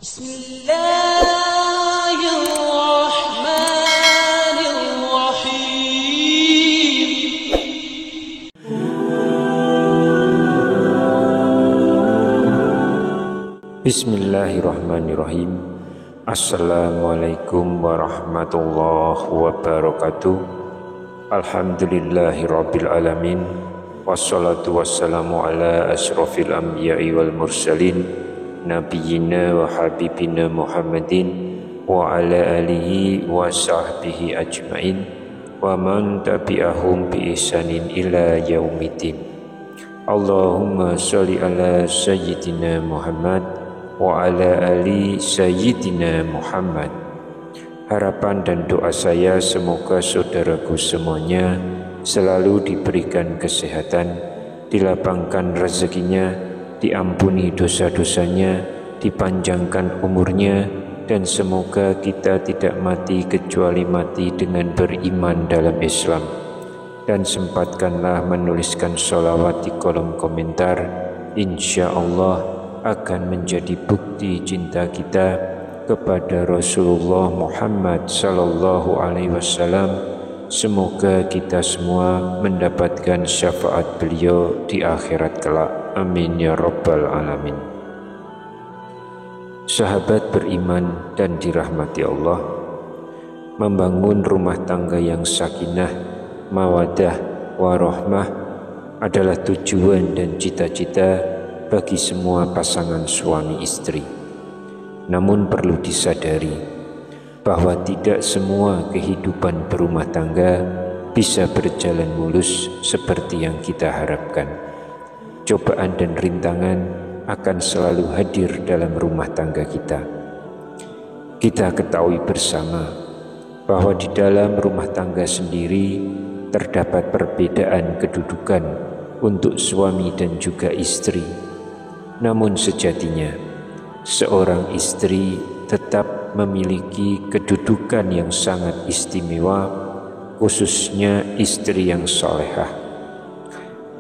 Bismillahirrahmanirrahim. Bismillahirrahmanirrahim. Assalamualaikum warahmatullahi wabarakatuh. Alhamdulillahirabbil alamin. Wassalatu wassalamu ala asyrafil anbiya'i wal mursalin nabiyyina wa habibina Muhammadin wa ala alihi wa sahbihi ajmain wa man tabi'ahum bi ihsanin ila yaumiddin. Allahumma sholli ala sayyidina Muhammad wa ala ali sayyidina Muhammad. Harapan dan doa saya semoga saudaraku semuanya selalu diberikan kesehatan, dilapangkan rezekinya, diampuni dosa-dosanya, dipanjangkan umurnya, dan semoga kita tidak mati kecuali mati dengan beriman dalam Islam. Dan sempatkanlah menuliskan sholawat di kolom komentar. Insya Allah akan menjadi bukti cinta kita kepada Rasulullah Muhammad sallallahu alaihi wasallam. Semoga kita semua mendapatkan syafaat beliau di akhirat kelak. Amin ya rabbal alamin. Sahabat beriman dan dirahmati Allah, membangun rumah tangga yang sakinah, mawadah, warahmah adalah tujuan dan cita-cita bagi semua pasangan suami istri. Namun perlu disadari bahwa tidak semua kehidupan berumah tangga bisa berjalan mulus seperti yang kita harapkan. Cobaan dan rintangan akan selalu hadir dalam rumah tangga kita. Kita ketahui bersama bahwa di dalam rumah tangga sendiri terdapat perbedaan kedudukan untuk suami dan juga istri. Namun sejatinya seorang istri tetap memiliki kedudukan yang sangat istimewa, khususnya istri yang salehah.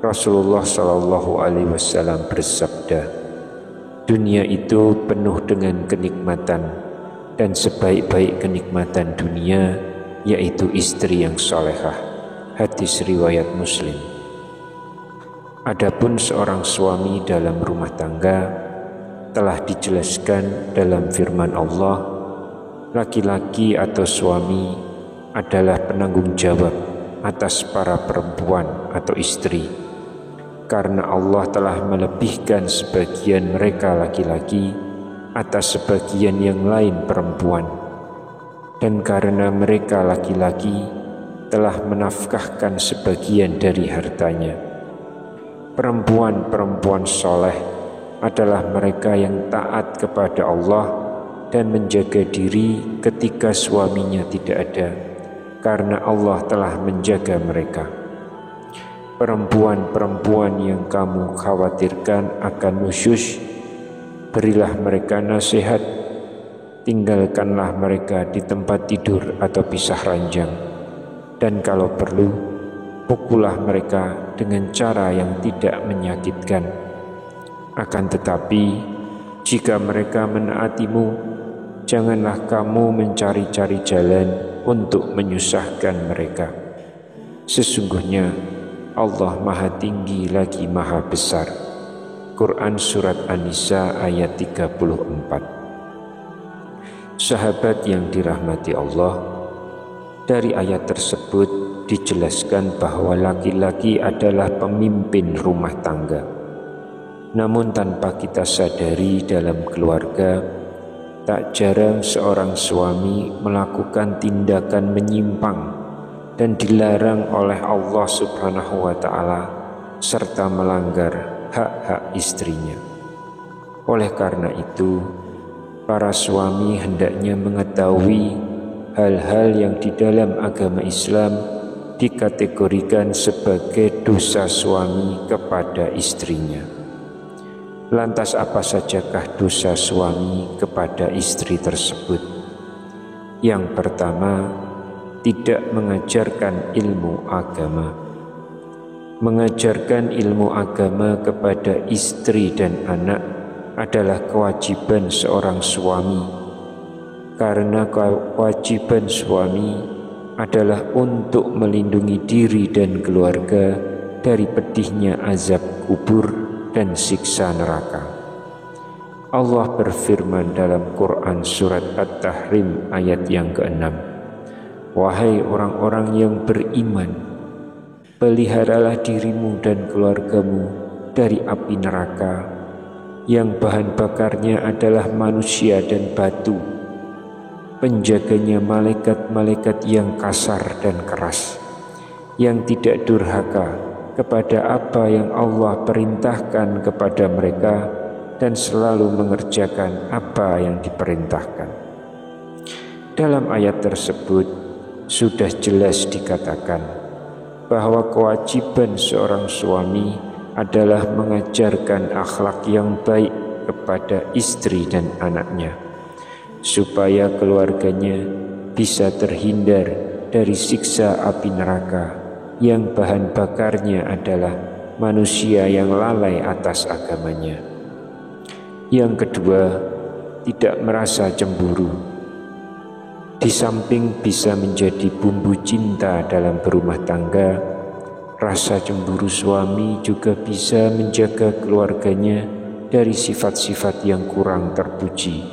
Rasulullah Shallallahu Alaihi Wasallam bersabda, dunia itu penuh dengan kenikmatan, dan sebaik-baik kenikmatan dunia yaitu istri yang salehah. Hadis riwayat Muslim. Adapun seorang suami dalam rumah tangga telah dijelaskan dalam firman Allah, laki-laki atau suami adalah penanggung jawab atas para perempuan atau istri, karena Allah telah melebihkan sebagian mereka laki-laki atas sebagian yang lain perempuan, dan karena mereka laki-laki telah menafkahkan sebagian dari hartanya. Perempuan-perempuan soleh adalah mereka yang taat kepada Allah dan menjaga diri ketika suaminya tidak ada, karena Allah telah menjaga mereka. Perempuan-perempuan yang kamu khawatirkan akan nusyus, berilah mereka nasihat, tinggalkanlah mereka di tempat tidur atau pisah ranjang, dan kalau perlu, pukullah mereka dengan cara yang tidak menyakitkan. Akan tetapi, jika mereka menaatimu, janganlah kamu mencari-cari jalan untuk menyusahkan mereka. Sesungguhnya Allah Maha Tinggi lagi Maha Besar. Quran Surat An-Nisa ayat 34. Sahabat yang dirahmati Allah, dari ayat tersebut dijelaskan bahwa laki-laki adalah pemimpin rumah tangga. Namun tanpa kita sadari dalam keluarga, tak jarang seorang suami melakukan tindakan menyimpang dan dilarang oleh Allah Subhanahu wa Ta'ala, serta melanggar hak-hak istrinya. Oleh karena itu, para suami hendaknya mengetahui hal-hal yang di dalam agama Islam dikategorikan sebagai dosa suami kepada istrinya. Lantas apa sajakah dosa suami kepada istri tersebut? Yang pertama, tidak mengajarkan ilmu agama. Mengajarkan ilmu agama kepada istri dan anak adalah kewajiban seorang suami, karena kewajiban suami adalah untuk melindungi diri dan keluarga dari pedihnya azab kubur dan siksa neraka. Allah berfirman dalam Quran surat At-Tahrim ayat yang ke-6, "Wahai orang-orang yang beriman, peliharalah dirimu dan keluargamu dari api neraka yang bahan bakarnya adalah manusia dan batu, penjaganya malaikat-malaikat yang kasar dan keras, yang tidak durhaka kepada apa yang Allah perintahkan kepada mereka dan selalu mengerjakan apa yang diperintahkan." Dalam ayat tersebut sudah jelas dikatakan bahwa kewajiban seorang suami adalah mengajarkan akhlak yang baik kepada istri dan anaknya, supaya keluarganya bisa terhindar dari siksa api neraka yang bahan bakarnya adalah manusia yang lalai atas agamanya. Yang kedua, tidak merasa cemburu. Di samping bisa menjadi bumbu cinta dalam berumah tangga, rasa cemburu suami juga bisa menjaga keluarganya dari sifat-sifat yang kurang terpuji.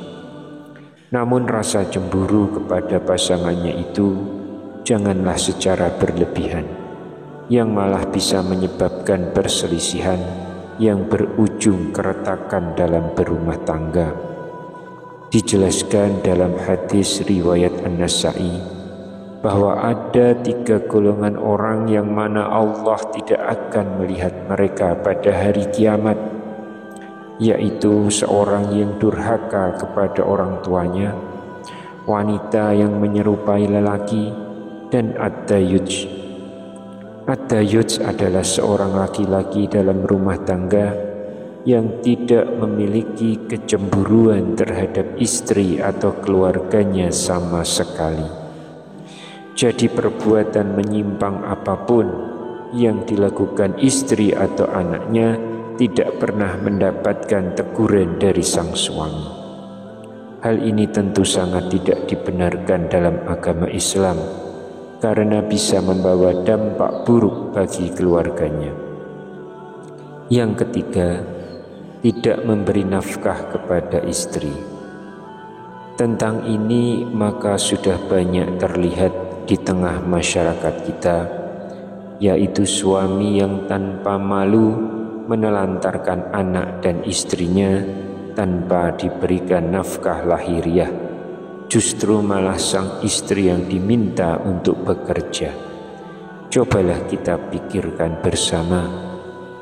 Namun rasa cemburu kepada pasangannya itu janganlah secara berlebihan, yang malah bisa menyebabkan perselisihan yang berujung keretakan dalam berumah tangga. Dijelaskan dalam hadis riwayat An-Nasa'i bahwa ada 3 golongan orang yang mana Allah tidak akan melihat mereka pada hari kiamat, yaitu seorang yang durhaka kepada orang tuanya, wanita yang menyerupai lelaki, dan ad-dayyuj. Ad-dayyuj adalah seorang laki-laki dalam rumah tangga yang tidak memiliki kecemburuan terhadap istri atau keluarganya sama sekali. Jadi perbuatan menyimpang apapun yang dilakukan istri atau anaknya tidak pernah mendapatkan teguran dari sang suami. Hal ini tentu sangat tidak dibenarkan dalam agama Islam, karena bisa membawa dampak buruk bagi keluarganya. Yang ketiga, tidak memberi nafkah kepada istri. Tentang ini maka sudah banyak terlihat di tengah masyarakat kita, yaitu suami yang tanpa malu menelantarkan anak dan istrinya tanpa diberikan nafkah lahiriah. Justru malah sang istri yang diminta untuk bekerja. Cobalah kita pikirkan bersama,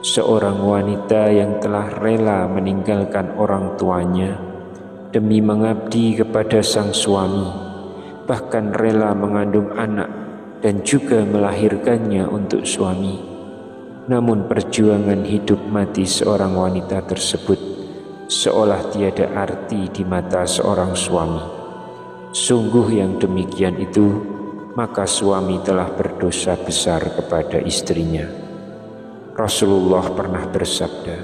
seorang wanita yang telah rela meninggalkan orang tuanya demi mengabdi kepada sang suami, bahkan rela mengandung anak dan juga melahirkannya untuk suami. Namun perjuangan hidup mati seorang wanita tersebut seolah tiada arti di mata seorang suami. Sungguh yang demikian itu, maka suami telah berdosa besar kepada istrinya. Rasulullah pernah bersabda,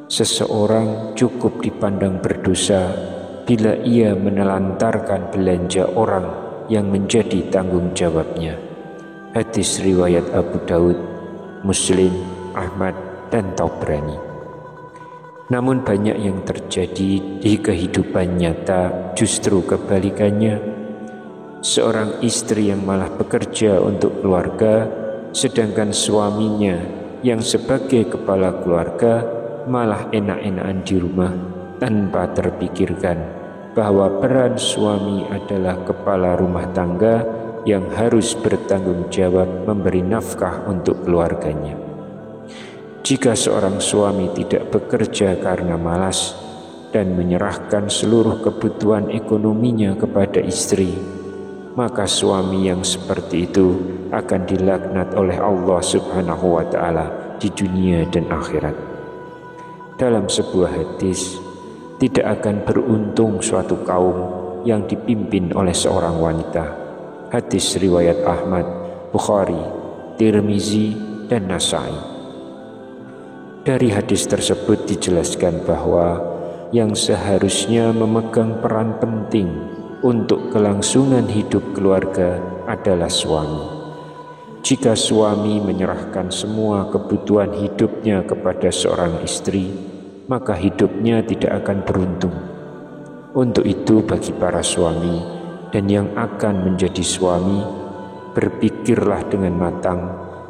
seseorang cukup dipandang berdosa bila ia menelantarkan belanja orang yang menjadi tanggung jawabnya. Hadis riwayat Abu Daud, Muslim, Ahmad, dan Tabrani. Namun banyak yang terjadi di kehidupan nyata justru kebalikannya. Seorang istri yang malah bekerja untuk keluarga, sedangkan suaminya yang sebagai kepala keluarga malah enak-enakan di rumah tanpa terpikirkan bahwa peran suami adalah kepala rumah tangga yang harus bertanggung jawab memberi nafkah untuk keluarganya. Jika seorang suami tidak bekerja karena malas dan menyerahkan seluruh kebutuhan ekonominya kepada istri, maka suami yang seperti itu akan dilaknat oleh Allah Subhanahu wa Ta'ala di dunia dan akhirat. Dalam sebuah hadis, tidak akan beruntung suatu kaum yang dipimpin oleh seorang wanita. Hadis riwayat Ahmad, Bukhari, Tirmizi, dan Nasa'i. Dari hadis tersebut dijelaskan bahwa yang seharusnya memegang peran penting untuk kelangsungan hidup keluarga adalah suami. Jika suami menyerahkan semua kebutuhan hidupnya kepada seorang istri, maka hidupnya tidak akan beruntung. Untuk itu bagi para suami dan yang akan menjadi suami, berpikirlah dengan matang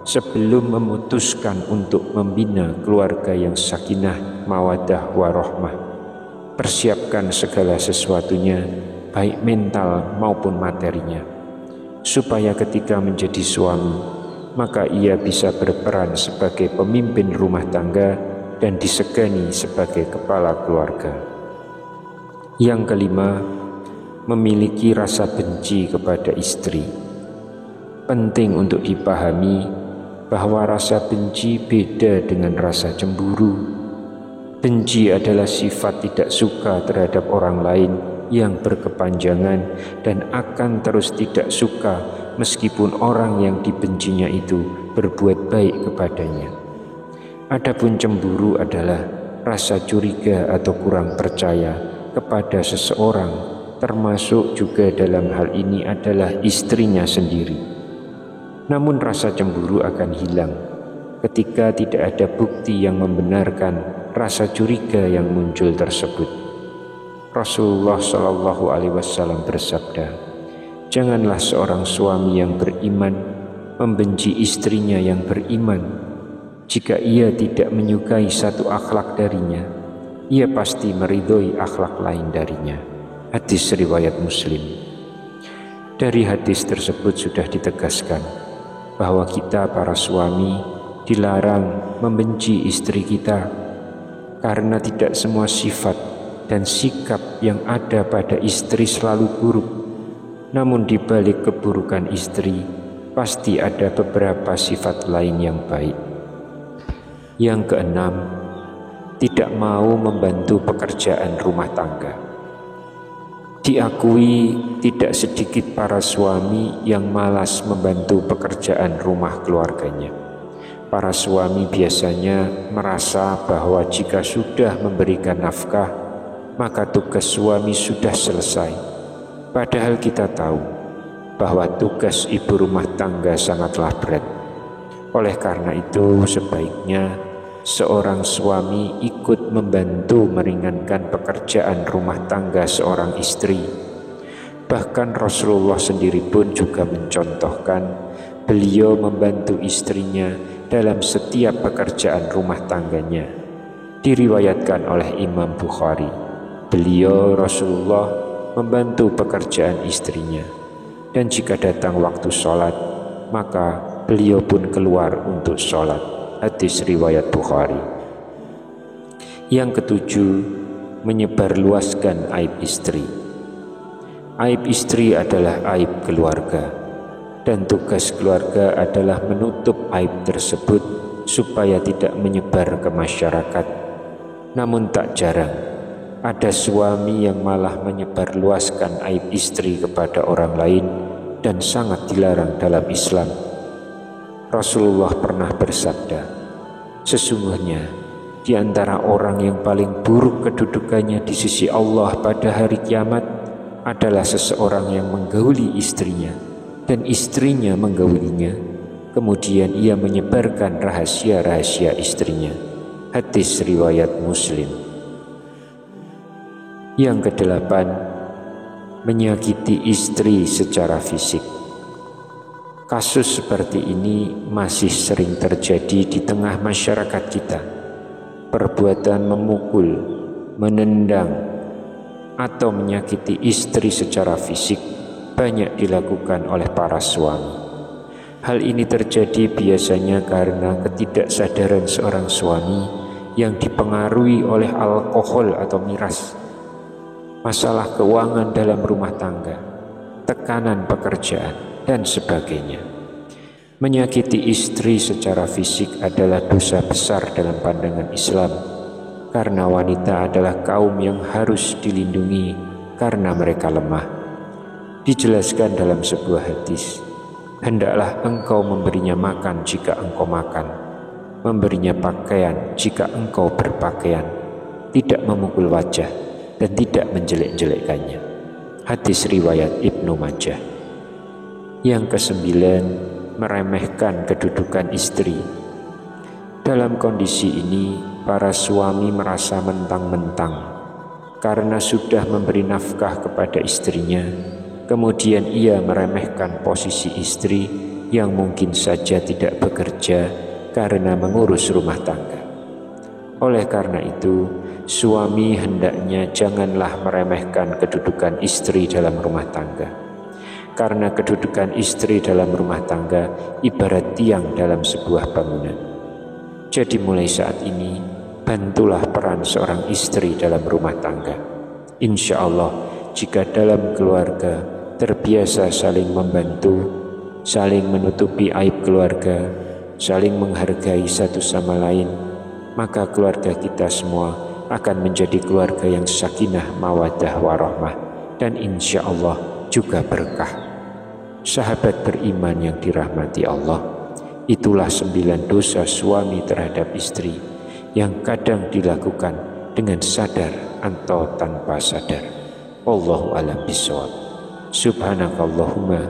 sebelum memutuskan untuk membina keluarga yang sakinah, mawaddah, warahmah. Persiapkan segala sesuatunya, baik mental maupun materinya, supaya ketika menjadi suami, maka ia bisa berperan sebagai pemimpin rumah tangga dan disegani sebagai kepala keluarga. Yang kelima, memiliki rasa benci kepada istri. Penting untuk dipahami bahwa rasa benci beda dengan rasa cemburu. Benci adalah sifat tidak suka terhadap orang lain yang berkepanjangan dan akan terus tidak suka meskipun orang yang dibencinya itu berbuat baik kepadanya. Adapun cemburu adalah rasa curiga atau kurang percaya kepada seseorang, termasuk juga dalam hal ini adalah istrinya sendiri. Namun rasa cemburu akan hilang ketika tidak ada bukti yang membenarkan rasa curiga yang muncul tersebut. Rasulullah SAW bersabda, "Janganlah seorang suami yang beriman membenci istrinya yang beriman. Jika ia tidak menyukai satu akhlak darinya, ia pasti meridhoi akhlak lain darinya." Hadis riwayat Muslim. Dari hadis tersebut sudah ditegaskan bahwa kita para suami dilarang membenci istri kita, karena tidak semua sifat dan sikap yang ada pada istri selalu buruk. Namun di balik keburukan istri pasti ada beberapa sifat lain yang baik. Yang keenam, tidak mau membantu pekerjaan rumah tangga. Diakui tidak sedikit para suami yang malas membantu pekerjaan rumah keluarganya. Para suami biasanya merasa bahwa jika sudah memberikan nafkah, maka tugas suami sudah selesai. Padahal kita tahu bahwa tugas ibu rumah tangga sangatlah berat. Oleh karena itu, sebaiknya seorang suami ikut membantu meringankan pekerjaan rumah tangga seorang istri. Bahkan Rasulullah sendiri pun juga mencontohkan beliau membantu istrinya dalam setiap pekerjaan rumah tangganya. Diriwayatkan oleh Imam Bukhari, beliau Rasulullah membantu pekerjaan istrinya, dan jika datang waktu sholat, maka beliau pun keluar untuk sholat. Hadis riwayat Bukhari. Yang ketujuh, menyebarluaskan aib istri. Aib istri adalah aib keluarga, dan tugas keluarga adalah menutup aib tersebut supaya tidak menyebar ke masyarakat. Namun tak jarang ada suami yang malah menyebarluaskan aib istri kepada orang lain, dan sangat dilarang dalam Islam. Rasulullah pernah bersabda, "Sesungguhnya di antara orang yang paling buruk kedudukannya di sisi Allah pada hari kiamat adalah seseorang yang menggauli istrinya dan istrinya menggaulinya, kemudian ia menyebarkan rahasia-rahasia istrinya." Hadis riwayat Muslim. Yang kedelapan, menyakiti istri secara fisik. Kasus seperti ini masih sering terjadi di tengah masyarakat kita. Perbuatan memukul, menendang, atau menyakiti istri secara fisik banyak dilakukan oleh para suami. Hal ini terjadi biasanya karena ketidaksadaran seorang suami yang dipengaruhi oleh alkohol atau miras, masalah keuangan dalam rumah tangga, tekanan pekerjaan, dan sebagainya. Menyakiti istri secara fisik adalah dosa besar dalam pandangan Islam, karena wanita adalah kaum yang harus dilindungi karena mereka lemah. Dijelaskan dalam sebuah hadis, "Hendaklah engkau memberinya makan jika engkau makan, memberinya pakaian jika engkau berpakaian, tidak memukul wajah, dan tidak menjelek-jelekkannya. Hadis riwayat Ibnu Majah. Yang kesembilan, meremehkan kedudukan istri. Dalam kondisi ini, para suami merasa mentang-mentang karena sudah memberi nafkah kepada istrinya, kemudian ia meremehkan posisi istri yang mungkin saja tidak bekerja karena mengurus rumah tangga. Oleh karena itu, suami hendaknya janganlah meremehkan kedudukan istri dalam rumah tangga. Karena kedudukan istri dalam rumah tangga ibarat tiang dalam sebuah bangunan. Jadi mulai saat ini, bantulah peran seorang istri dalam rumah tangga. Insya Allah, jika dalam keluarga terbiasa saling membantu, saling menutupi aib keluarga, saling menghargai satu sama lain, maka keluarga kita semua akan menjadi keluarga yang sakinah, mawaddah, warahmah, dan insya Allah juga berkah. Sahabat beriman yang dirahmati Allah, itulah 9 dosa suami terhadap istri yang kadang dilakukan dengan sadar atau tanpa sadar. Wallahu a'lam bishawab. Subhanakallahumma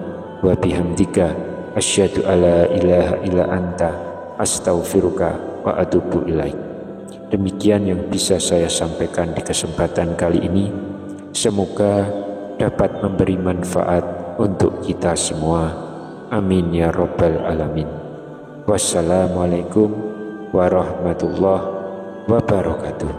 wa bihamdika asyhadu alla ilaha illa anta astaghfiruka wa atubu ilaik. Demikian yang bisa saya sampaikan di kesempatan kali ini. Semoga dapat memberi manfaat untuk kita semua. Amin ya rabbal alamin. Wassalamualaikum warahmatullahi wabarakatuh.